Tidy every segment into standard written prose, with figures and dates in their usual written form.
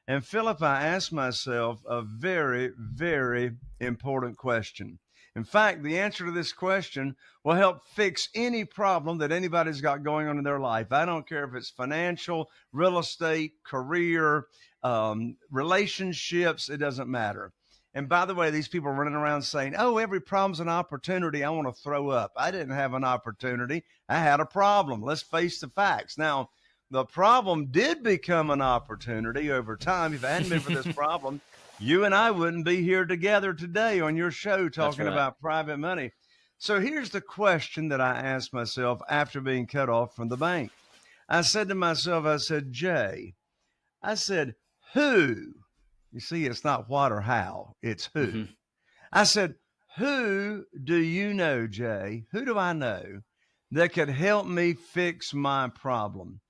And Philip, I asked myself a very, very important question. In fact, the answer to this question will help fix any problem that anybody's got going on in their life. I don't care if it's financial, real estate, career, relationships, it doesn't matter. And by the way, these people running around saying, oh, every problem's an opportunity. I want to throw up. I didn't have an opportunity. I had a problem. Let's face the facts. Now, the problem did become an opportunity over time. If it hadn't been for this problem, you and I wouldn't be here together today on your show talking about private money. So here's the question that I asked myself after being cut off from the bank. I said to myself, I said, Jay, I said, who? You see, it's not what or how, it's who. Mm-hmm. I said, who do you know, Jay? Who do I know that could help me fix my problem?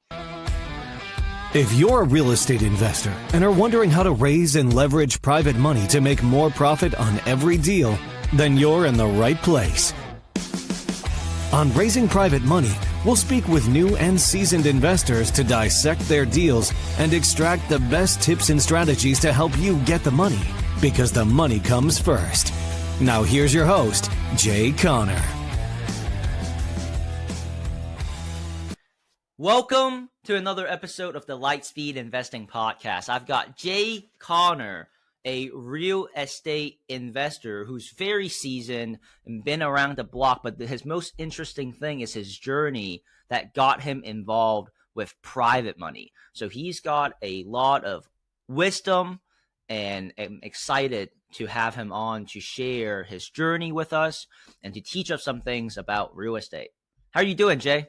If you're a real estate investor and are wondering how to raise and leverage private money to make more profit on every deal, then you're in the right place. On Raising Private Money, we'll speak with new and seasoned investors to dissect their deals and extract the best tips and strategies to help you get the money, because the money comes first. Now here's your host, Jay Conner. Welcome to another episode of the Lightspeed Investing Podcast. I've got Jay Conner, a real estate investor who's very seasoned and been around the block, but his most interesting thing is his journey that got him involved with private money. So he's got a lot of wisdom, and I'm excited to have him on to share his journey with us and to teach us some things about real estate. How are you doing, Jay?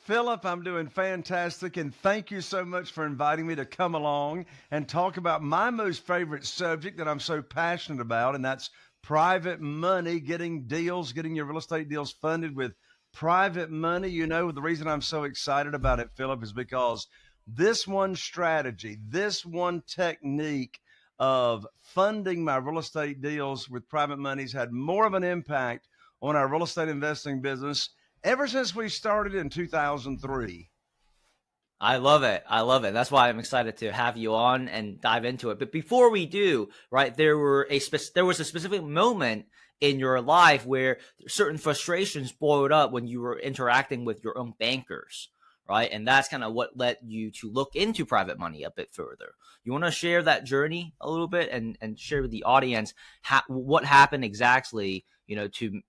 Philip, I'm doing fantastic, and thank you so much for inviting me to come along and talk about my most favorite subject that I'm so passionate about, and that's private money, getting your real estate deals funded with private money. You know, the reason I'm so excited about it, Philip, is because this one strategy, this one technique of funding my real estate deals with private money's had more of an impact on our real estate investing business ever since we started in 2003. I love it. That's why I'm excited to have you on and dive into it. But before we do, right, there was a specific moment in your life where certain frustrations boiled up when you were interacting with your own bankers, right? And that's kind of what led you to look into private money a bit further. You want to share that journey a little bit and share with the audience what happened exactly, to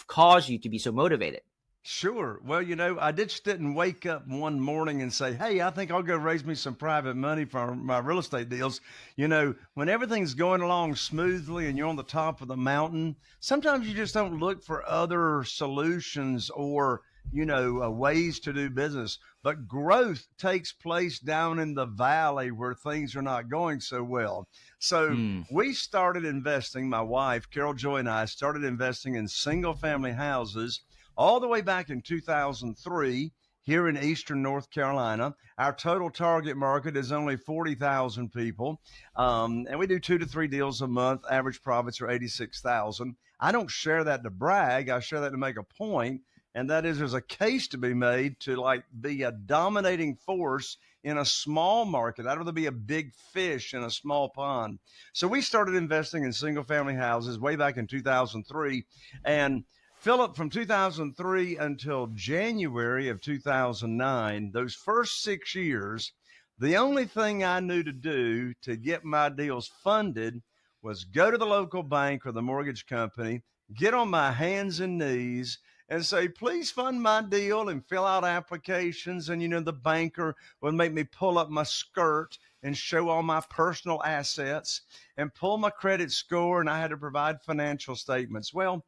cause you to be so motivated? Sure. Well, I just didn't wake up one morning and say, hey, I think I'll go raise me some private money for my real estate deals. When everything's going along smoothly and you're on the top of the mountain, sometimes you just don't look for other solutions or, ways to do business. But growth takes place down in the valley where things are not going so well. So we started investing, my wife, Carol Joy, and I started investing in single family houses all the way back in 2003 here in Eastern North Carolina. Our total target market is only 40,000 people. And we do 2 to 3 deals a month. Average profits are 86,000. I don't share that to brag. I share that to make a point. And that is, there's a case to be made to be a dominating force in a small market. I'd rather be a big fish in a small pond. So we started investing in single family houses way back in 2003. And Philip, from 2003 until January of 2009, those first 6 years, the only thing I knew to do to get my deals funded was go to the local bank or the mortgage company, get on my hands and knees and say, please fund my deal, and fill out applications. And, the banker would make me pull up my skirt and show all my personal assets and pull my credit score, and I had to provide financial statements. Well,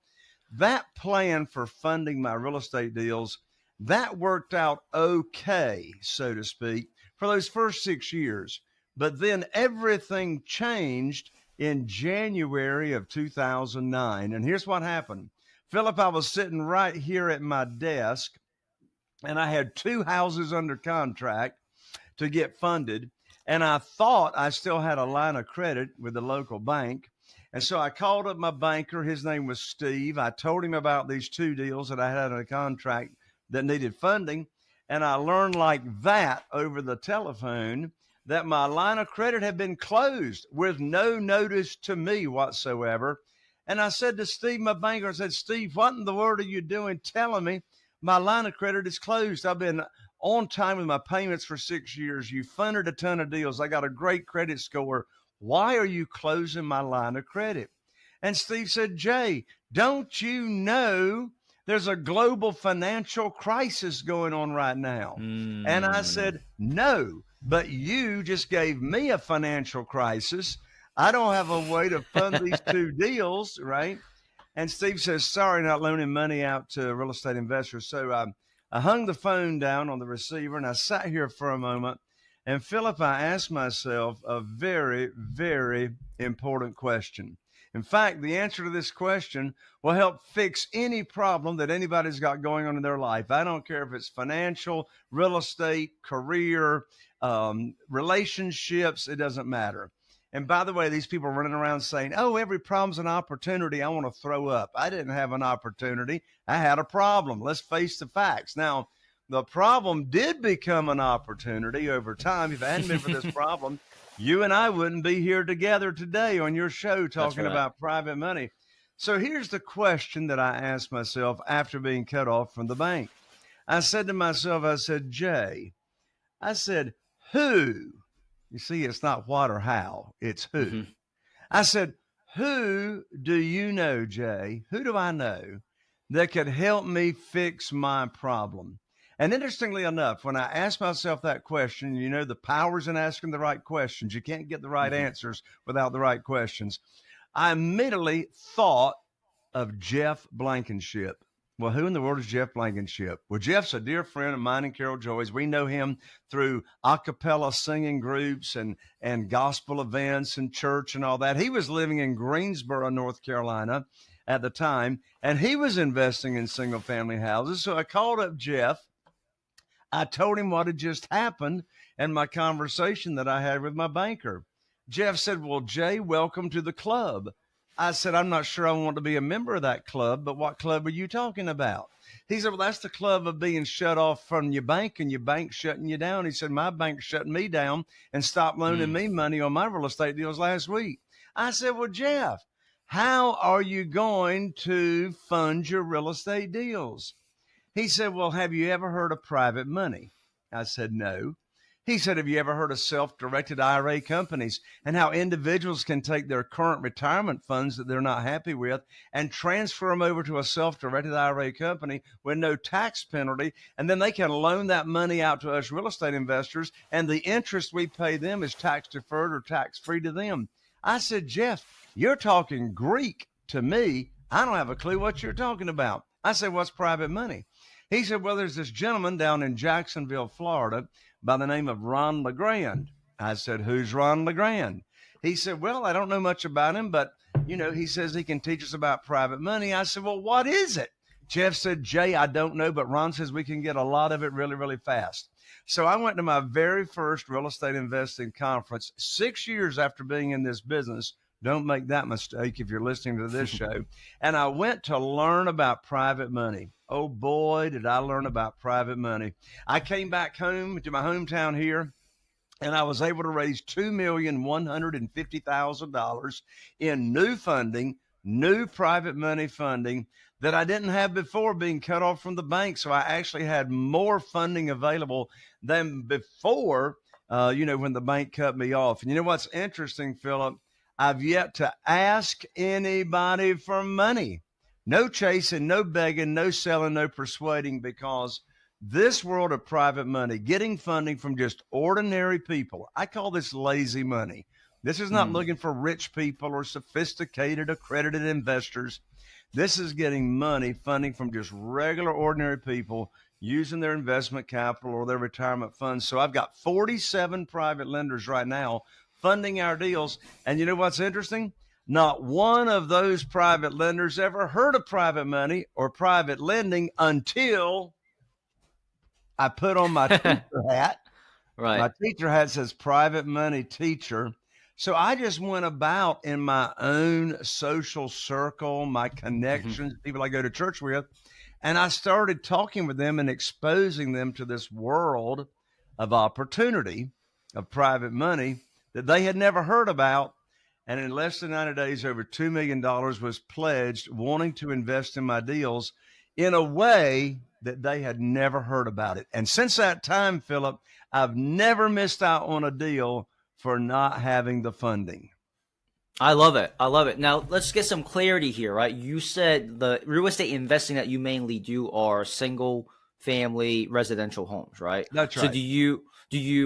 that plan for funding my real estate deals, that worked out okay, so to speak, for those first 6 years. But then everything changed in January of 2009. And here's what happened. Philip, I was sitting right here at my desk, and I had 2 houses under contract to get funded. And I thought I still had a line of credit with the local bank. And so I called up my banker. His name was Steve. I told him about these 2 deals that I had on a contract that needed funding. And I learned like that over the telephone that my line of credit had been closed with no notice to me whatsoever. And I said to Steve, my banker, I said, Steve, what in the world are you doing telling me my line of credit is closed? I've been on time with my payments for 6 years. You funded a ton of deals. I got a great credit score. Why are you closing my line of credit? And Steve said, Jay, don't you know there's a global financial crisis going on right now? And I said, no, but you just gave me a financial crisis. I don't have a way to fund these two deals, right? And Steve says, sorry, not loaning money out to real estate investors. So I hung the phone down on the receiver and I sat here for a moment. And Philip, I asked myself a very, very important question. In fact, the answer to this question will help fix any problem that anybody's got going on in their life. I don't care if it's financial, real estate, career, relationships, it doesn't matter. And by the way, these people running around saying, oh, every problem's an opportunity. I want to throw up. I didn't have an opportunity. I had a problem. Let's face the facts. Now, the problem did become an opportunity over time. If it hadn't been for this problem, you and I wouldn't be here together today on your show talking about private money. So here's the question that I asked myself after being cut off from the bank. I said to myself, I said, Jay, I said, who? You see, it's not what or how, it's who. Mm-hmm. I said, who do you know, Jay? Who do I know that could help me fix my problem? And interestingly enough, when I asked myself that question, you know, the power's in asking the right questions. You can't get the right answers without the right questions. I immediately thought of Jeff Blankenship. Well, who in the world is Jeff Blankenship? Well, Jeff's a dear friend of mine and Carol Joy's. We know him through a cappella singing groups and gospel events and church and all that. He was living in Greensboro, North Carolina at the time, and he was investing in single family houses. So I called up Jeff. I told him what had just happened and my conversation that I had with my banker. Jeff said, well, Jay, welcome to the club. I said, I'm not sure I want to be a member of that club, but what club are you talking about? He said, well, that's the club of being shut off from your bank and your bank shutting you down. He said, my bank shutting me down and stopped loaning me money on my real estate deals last week. I said, well, Jeff, how are you going to fund your real estate deals? He said, well, have you ever heard of private money? I said, no. He said, have you ever heard of self-directed IRA companies and how individuals can take their current retirement funds that they're not happy with and transfer them over to a self-directed IRA company with no tax penalty, and then they can loan that money out to us real estate investors, and the interest we pay them is tax deferred or tax free to them? I said, Jeff, you're talking Greek to me. I don't have a clue what you're talking about. I said, what's private money? He said, well, there's this gentleman down in Jacksonville, Florida, by the name of Ron LeGrand. I said, who's Ron LeGrand? He said, well, I don't know much about him, but, you know, he says he can teach us about private money. I said, well, what is it? Jeff said, Jay, I don't know, but Ron says we can get a lot of it really, really fast. So I went to my very first real estate investing conference 6 years after being in this business. Don't make that mistake if you're listening to this show. And I went to learn about private money. Oh boy, did I learn about private money. I came back home to my hometown here, and I was able to raise $2,150,000 in new funding, new private money funding that I didn't have before being cut off from the bank. So I actually had more funding available than before, when the bank cut me off. And you know what's interesting, Philip? I've yet to ask anybody for money. No chasing, no begging, no selling, no persuading, because this world of private money, getting funding from just ordinary people, I call this lazy money. This is not looking for rich people or sophisticated, accredited investors. This is getting money, funding from just regular, ordinary people using their investment capital or their retirement funds. So I've got 47 private lenders right now funding our deals. And you know what's interesting? Not one of those private lenders ever heard of private money or private lending until I put on my teacher hat. Right. My teacher hat says private money teacher. So I just went about in my own social circle, my connections, people I go to church with, and I started talking with them and exposing them to this world of opportunity of private money that they had never heard about. And in less than 90 days, over $2 million was pledged wanting to invest in my deals in a way that they had never heard about it. And since that time, Philip, I've never missed out on a deal for not having the funding. I love it. I love it. Now let's get some clarity here, right? You said the real estate investing that you mainly do are single family residential homes, right? That's right. So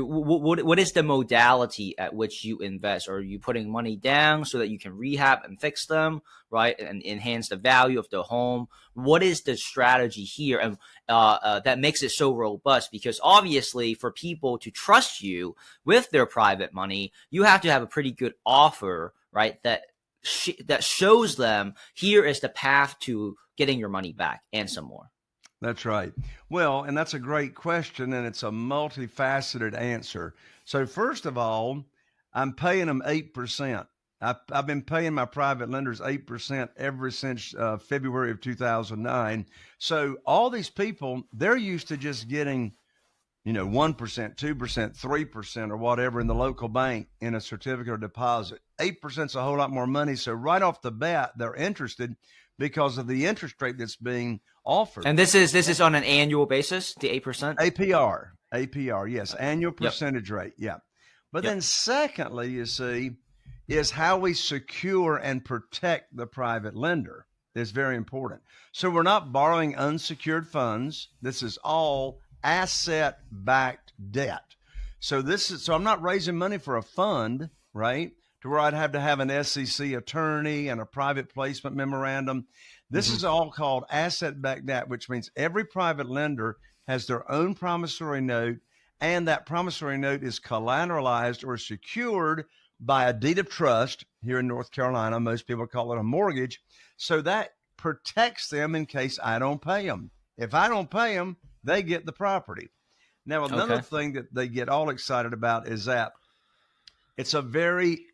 what is the modality at which you invest? Are you putting money down so that you can rehab and fix them, right? And enhance the value of the home? What is the strategy here? And that makes it so robust, because obviously for people to trust you with their private money, you have to have a pretty good offer, right? That shows them here is the path to getting your money back and some more. That's right. Well, and that's a great question, and it's a multifaceted answer. So first of all, I'm paying them 8%. I've been paying my private lenders 8% ever since February of 2009. So all these people, they're used to just getting, 1%, 2%, 3% or whatever in the local bank in a certificate of deposit. 8% is a whole lot more money. So right off the bat, they're interested because of the interest rate that's being offered. And this is on an annual basis, the 8%? APR, yes, annual percentage rate, yeah. But then secondly, you see, is how we secure and protect the private lender is very important. So we're not borrowing unsecured funds. This is all asset-backed debt. So I'm not raising money for a fund, right? To where I'd have to have an SEC attorney and a private placement memorandum. This is all called asset-backed debt, which means every private lender has their own promissory note, and that promissory note is collateralized or secured by a deed of trust. Here in North Carolina, most people call it a mortgage. So that protects them in case I don't pay them. If I don't pay them, they get the property. Now, another thing that they get all excited about is that it's a very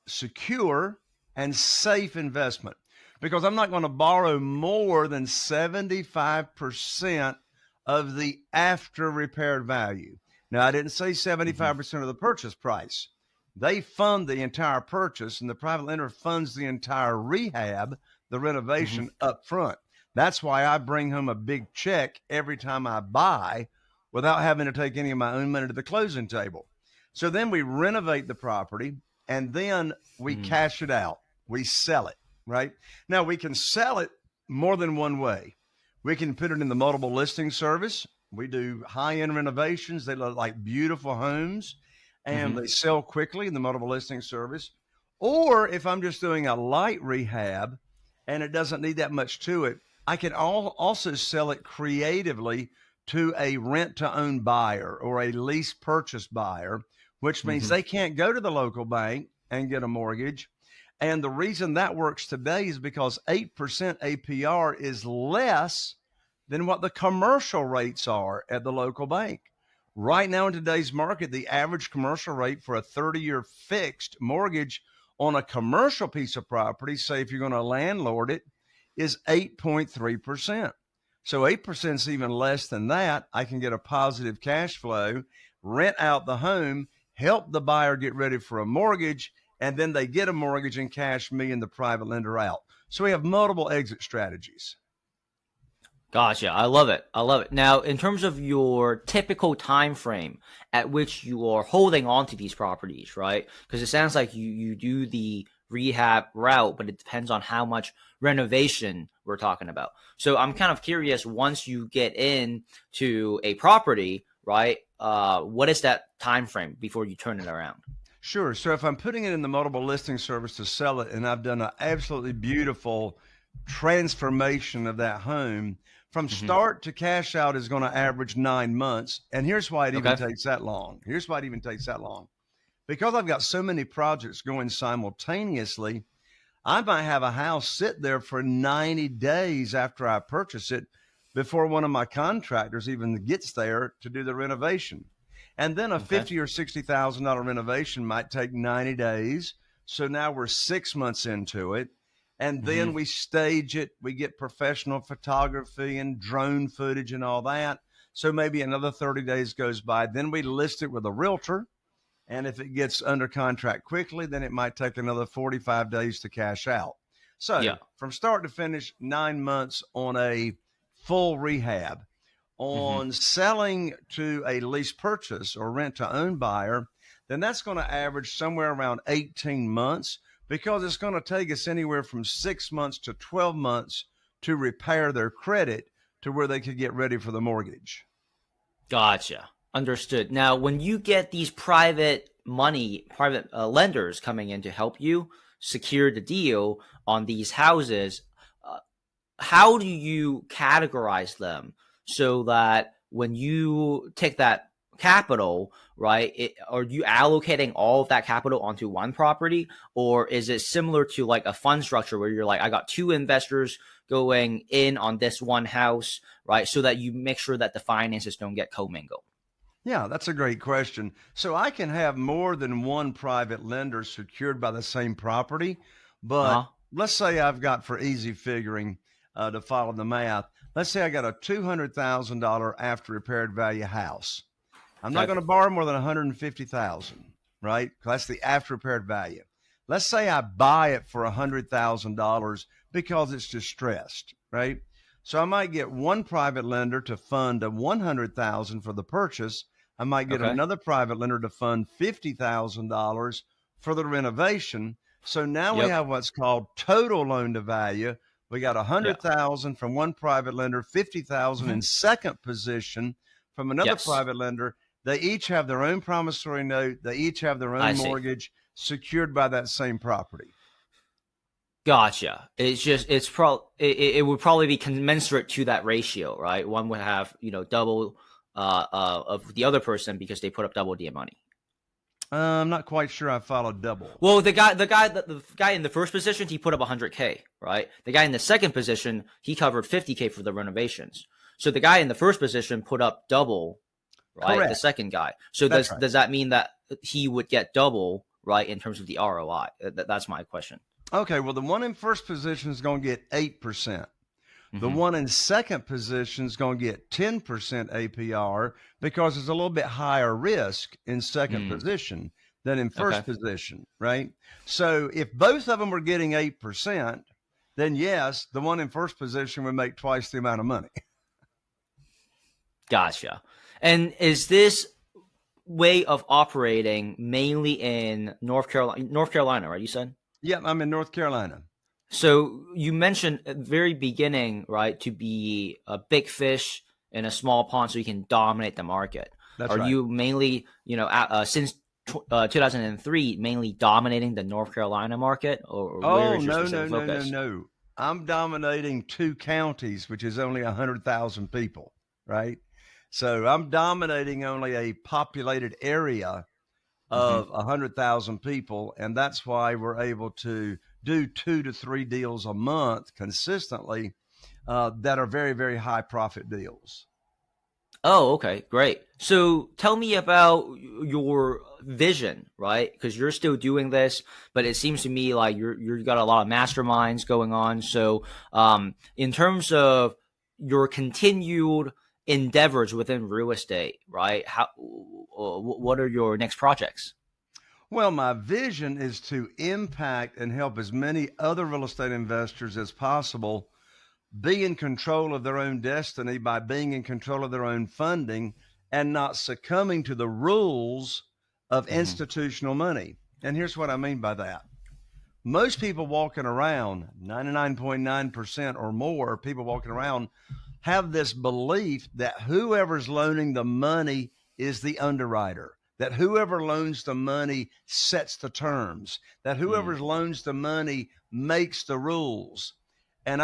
secure and safe investment, because I'm not going to borrow more than 75% of the after repaired value. Now, I didn't say 75% of the purchase price. They fund the entire purchase, and the private lender funds the entire rehab, the renovation up front. That's why I bring home a big check every time I buy without having to take any of my own money to the closing table. So then we renovate the property, and then we cash it out. We sell it, right? Now, we can sell it more than one way. We can put it in the multiple listing service. We do high-end renovations. They look like beautiful homes, and they sell quickly in the multiple listing service. Or if I'm just doing a light rehab and it doesn't need that much to it, I can also sell it creatively to a rent-to-own buyer or a lease purchase buyer, which means they can't go to the local bank and get a mortgage. And the reason that works today is because 8% APR is less than what the commercial rates are at the local bank. Right now in today's market, the average commercial rate for a 30-year fixed mortgage on a commercial piece of property, say if you're going to landlord it, is 8.3%. So 8% is even less than that. I can get a positive cash flow, rent out the home, help the buyer get ready for a mortgage, and then they get a mortgage and cash me and the private lender out. So we have multiple exit strategies. Gotcha. I love it. I love it. Now, in terms of your typical time frame at which you are holding on to these properties, right? Because it sounds like you do the rehab route, but it depends on how much renovation we're talking about. So I'm kind of curious, once you get into a property, right, what is that time frame before you turn it around? Sure. So if I'm putting it in the multiple listing service to sell it, and I've done an absolutely beautiful transformation of that home, from start to cash out is going to average 9 months. And here's why it even takes that long. Because I've got so many projects going simultaneously, I might have a house sit there for 90 days after I purchase it before one of my contractors even gets there to do the renovation. And then a $50,000 or $60,000 renovation might take 90 days. So now we're 6 months into it. And then we stage it. We get professional photography and drone footage and all that. So maybe another 30 days goes by. Then we list it with a realtor. And if it gets under contract quickly, then it might take another 45 days to cash out. So Yeah. from start to finish, 9 months on a full rehab. On selling to a lease purchase or rent to own buyer, then that's going to average somewhere around 18 months because it's going to take us anywhere from 6 months to 12 months to repair their credit to where they could get ready for the mortgage. Gotcha. Understood. Now, when you get these private lenders coming in to help you secure the deal on these houses, how do you categorize them so that when you take that capital, right, are you allocating all of that capital onto one property, or is it similar to like a fund structure where you're like, I got two investors going in on this one house, right, so that you make sure that the finances don't get commingled? Yeah, that's a great question. So I can have more than one private lender secured by the same property, but let's say I've got, for easy figuring, to follow the math, let's say I got a $200,000 after repaired value house. I'm not going to borrow more than $150,000, right? That's the after repaired value. Let's say I buy it for $100,000 because it's distressed, right? So I might get one private lender to fund $100,000 for the purchase. I might get another private lender to fund $50,000 for the renovation. So now we have what's called total loan to value. We got $100,000 from one private lender, $50,000 in second position from another private lender. They each have their own promissory note. They each have their own mortgage secured by that same property. Gotcha. It would probably be commensurate to that ratio, right? One would have, double of the other person because they put up double the money. I'm not quite sure I followed double. Well, the guy in the first position, he put up $100K, right? The guy in the second position, he covered $50K for the renovations. So the guy in the first position put up double, right? Correct. The second guy. So does that mean that he would get double, right, in terms of the ROI? That's my question. Okay, well, the one in first position is going to get 8%. The one in second position is going to get 10% APR because it's a little bit higher risk in second position than in first position, right? So if both of them were getting 8%, then yes, the one in first position would make twice the amount of money. Gotcha. And is this way of operating mainly in North Carolina, right? You said? Yeah, I'm in North Carolina. So you mentioned at the very beginning, right, to be a big fish in a small pond so you can dominate the market. That's right. Are you mainly, since 2003, mainly dominating the North Carolina market? Or where is your specific focus? No. I'm dominating 2 counties, which is only 100,000 people, right? So I'm dominating only a populated area of 100,000 people, and that's why we're able to do 2 to 3 deals a month consistently that are very, very high profit deals. Oh, okay, great. So tell me about your vision, right? Because you're still doing this, but it seems to me like you've got a lot of masterminds going on. So in terms of your continued endeavors within real estate, right? What are your next projects? Well, my vision is to impact and help as many other real estate investors as possible be in control of their own destiny by being in control of their own funding and not succumbing to the rules of institutional money. And here's what I mean by that. Most people walking around, 99.9% or more people walking around, have this belief that whoever's loaning the money is the underwriter, that whoever loans the money sets the terms, that whoever loans the money makes the rules. And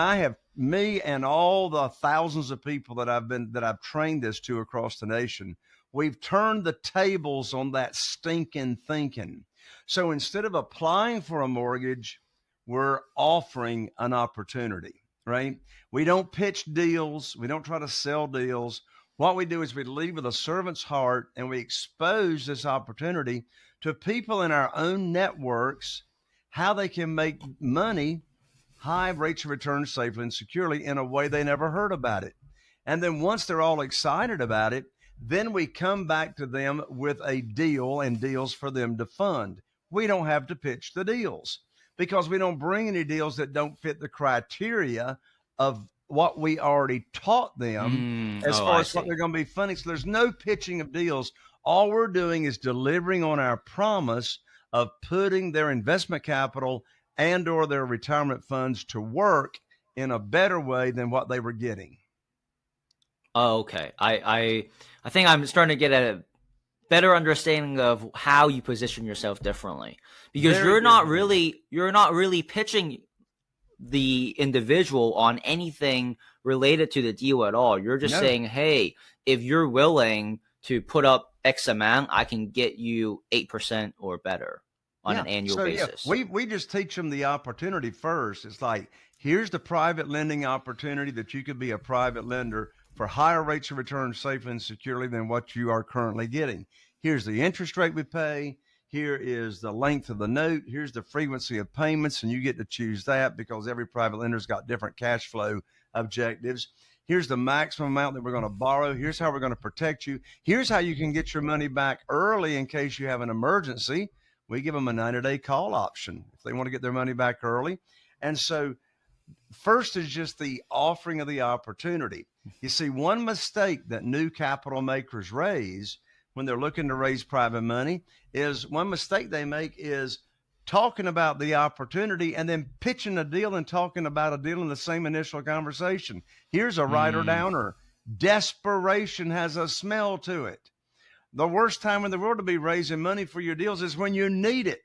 me and all the thousands of people that I've trained this to across the nation, we've turned the tables on that stinking thinking. So instead of applying for a mortgage, we're offering an opportunity, right? We don't pitch deals. We don't try to sell deals. What we do is we lead with a servant's heart, and we expose this opportunity to people in our own networks, how they can make money, high rates of return safely and securely in a way they never heard about it. And then once they're all excited about it, then we come back to them with a deal and deals for them to fund. We don't have to pitch the deals because we don't bring any deals that don't fit the criteria of what we already taught them as far as what they're going to be funding. So there's no pitching of deals. All we're doing is delivering on our promise of putting their investment capital and or their retirement funds to work in a better way than what they were getting. Oh, okay. I think I'm starting to get a better understanding of how you position yourself differently, because you're not really pitching the individual on anything related to the deal at all. You're just saying, hey, if you're willing to put up X amount, I can get you 8% or better on an annual basis. Yeah. We just teach them the opportunity first. It's like, here's the private lending opportunity that you could be a private lender for higher rates of return safely and securely than what you are currently getting. Here's the interest rate we pay. Here is the length of the note. Here's the frequency of payments, and you get to choose that because every private lender's got different cash flow objectives. Here's the maximum amount that we're going to borrow. Here's how we're going to protect you. Here's how you can get your money back early in case you have an emergency. We give them a 90-day call option if they want to get their money back early. And so first is just the offering of the opportunity. You see, one mistake that new capital makers raise when they're looking to raise private money is one mistake they make is talking about the opportunity and then pitching a deal and talking about a deal in the same initial conversation. Here's a writer downer. Desperation has a smell to it. The worst time in the world to be raising money for your deals is when you need it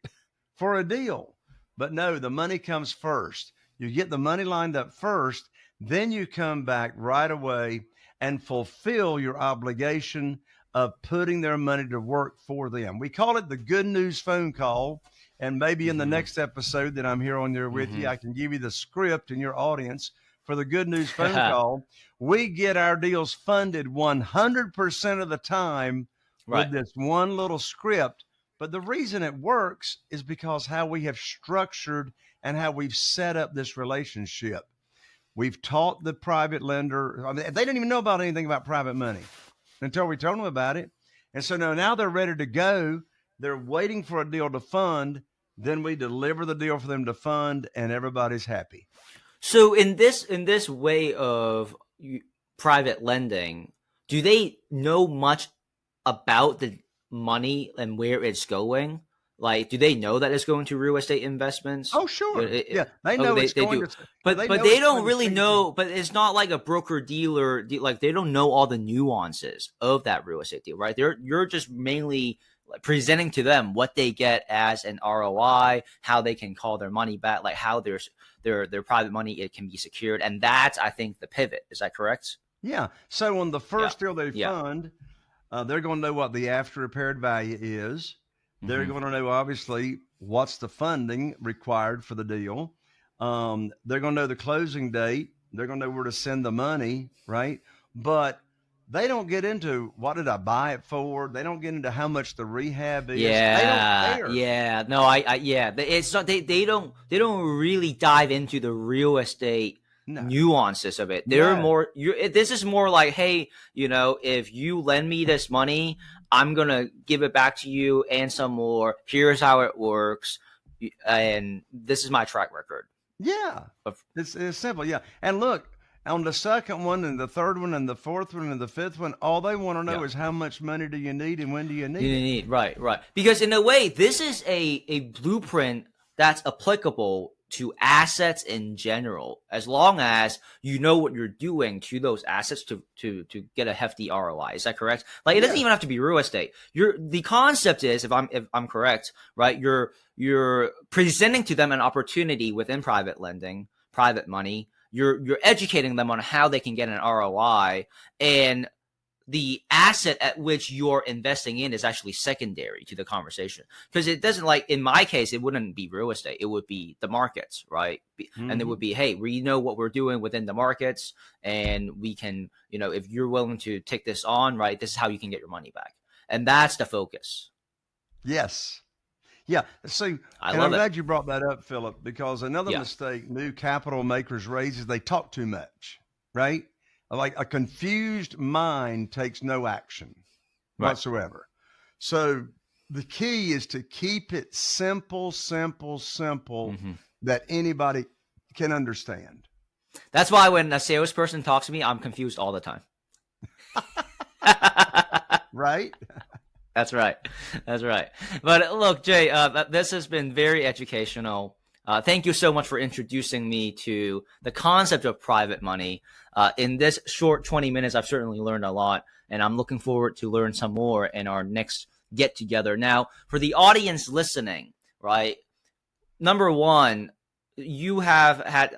for a deal. But no, the money comes first. You get the money lined up first, then you come back right away and fulfill your obligation of putting their money to work for them. We call it the good news phone call. And maybe in the next episode that I'm here on there with you, I can give you the script in your audience for the good news phone call. We get our deals funded 100% of the time with this one little script. But the reason it works is because how we have structured and how we've set up this relationship. We've taught the private lender, I mean, they didn't even know about anything about private money until we told them about it. And so now they're ready to go. They're waiting for a deal to fund. Then we deliver the deal for them to fund, and everybody's happy. So in this way of private lending, do they know much about the money and where it's going? Like, do they know that it's going to real estate investments? Oh, sure. Yeah, they know it's going to. But they don't really know. But it's not like a broker dealer. Like, they don't know all the nuances of that real estate deal, right? You're just mainly presenting to them what they get as an ROI, how they can call their money back, like how their private money, it can be secured. And that's, I think, the pivot. Is that correct? Yeah. So on the first deal they fund, they're going to know what the after repaired value is. They're going to know, obviously, what's the funding required for the deal. They're going to know the closing date. They're going to know where to send the money, right? But they don't get into what did I buy it for. They don't get into how much the rehab is. Yeah, they don't care. Yeah. No, it's not. They don't really dive into the real estate nuances of it. They're more. This is more like, hey, if you lend me this money, I'm gonna give it back to you and some more. Here's how it works, and this is my track record. Yeah, it's simple. Yeah, and look, on the second one and the third one and the fourth one and the fifth one, all they want to know is how much money do you need and when do you need it? Right. Because in a way, this is a blueprint that's applicable to assets in general, as long as you know what you're doing to those assets to get a hefty ROI. Is that correct? Like, it doesn't even have to be real estate. The concept is, if I'm correct, right? You're presenting to them an opportunity within private lending, private money. You're educating them on how they can get an ROI, and the asset at which you're investing in is actually secondary to the conversation, because it doesn't, like in my case, it wouldn't be real estate. It would be the markets, right? And it would be, hey, we know what we're doing within the markets, and we can, if you're willing to take this on, right, this is how you can get your money back. And that's the focus. Yes. Yeah. See, I'm glad you brought that up, Philip, because another mistake new capital makers raise is they talk too much, right? Like a confused mind takes no action Right. whatsoever. So the key is to keep it simple, that anybody can understand. That's why when a salesperson talks to me, I'm confused all the time. Right? That's right. That's right. But look, Jay, this has been very educational. Thank you so much for introducing me to the concept of private money. In this short 20 minutes, I've certainly learned a lot, and I'm looking forward to learn some more in our next get together. Now, for the audience listening, right? Number one, you have had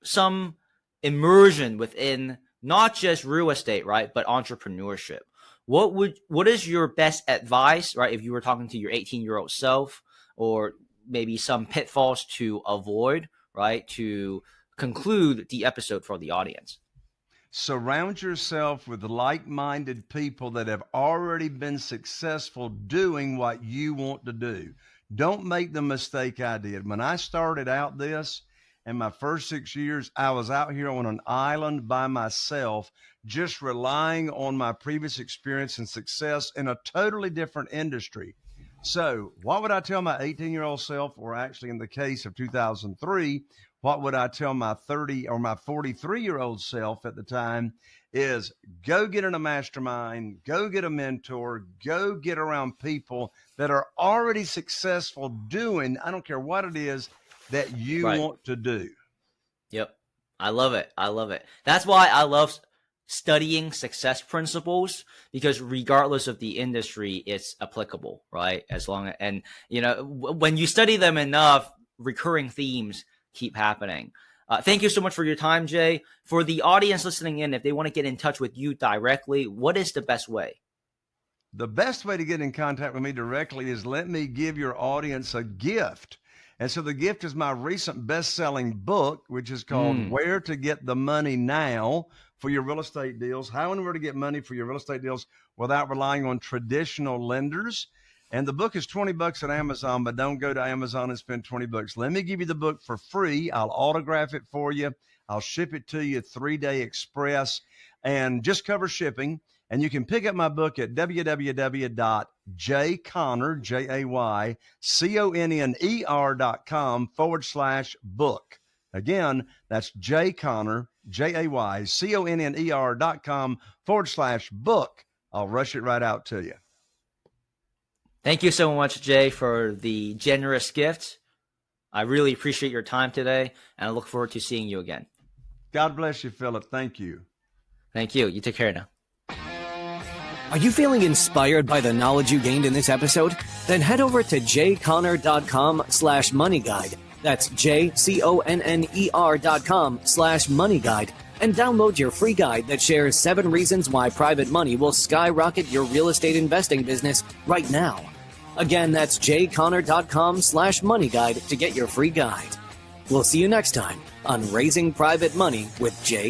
some immersion within not just real estate, right, but entrepreneurship. What is your best advice, right, if you were talking to your 18-year-old self, or maybe some pitfalls to avoid, right, to conclude the episode for the audience? Surround yourself with like-minded people that have already been successful doing what you want to do. Don't make the mistake I did. When I started out this, in my first 6 years, I was out here on an island by myself, just relying on my previous experience and success in a totally different industry. So what would I tell my 18-year-old self, or actually in the case of 2003, what would I tell my 30 or my 43-year-old self at the time is go get in a mastermind, go get a mentor, go get around people that are already successful doing, I don't care what it is, that you want to do. Yep. I love it. I love it. That's why I love studying success principles, because regardless of the industry, it's applicable, right? As long as, and you know, when you study them enough, recurring themes keep happening. Thank you so much for your time, Jay. For the audience listening in, if they want to get in touch with you directly, what is the best way? The best way to get in contact with me directly is let me give your audience a gift. And so the gift is my recent best-selling book, which is called Where to Get the Money Now for Your Real Estate Deals, How and Where to Get Money for Your Real Estate Deals Without Relying on Traditional Lenders. And the book is $20 at Amazon, but don't go to Amazon and spend $20. Let me give you the book for free. I'll autograph it for you. I'll ship it to you 3-day express, and just cover shipping. And you can pick up my book at www.jayconner.com/book. Again, that's jayconner.com/book. I'll rush it right out to you. Thank you so much, Jay, for the generous gift. I really appreciate your time today, and I look forward to seeing you again. God bless you, Philip. Thank you. Thank you. You take care now. Are you feeling inspired by the knowledge you gained in this episode? Then head over to jayconner.com/moneyguide. That's jayconner.com/moneyguide, and download your free guide that shares 7 reasons why private money will skyrocket your real estate investing business right now. Again, that's jayconner.com/moneyguide to get your free guide. We'll see you next time on Raising Private Money with Jay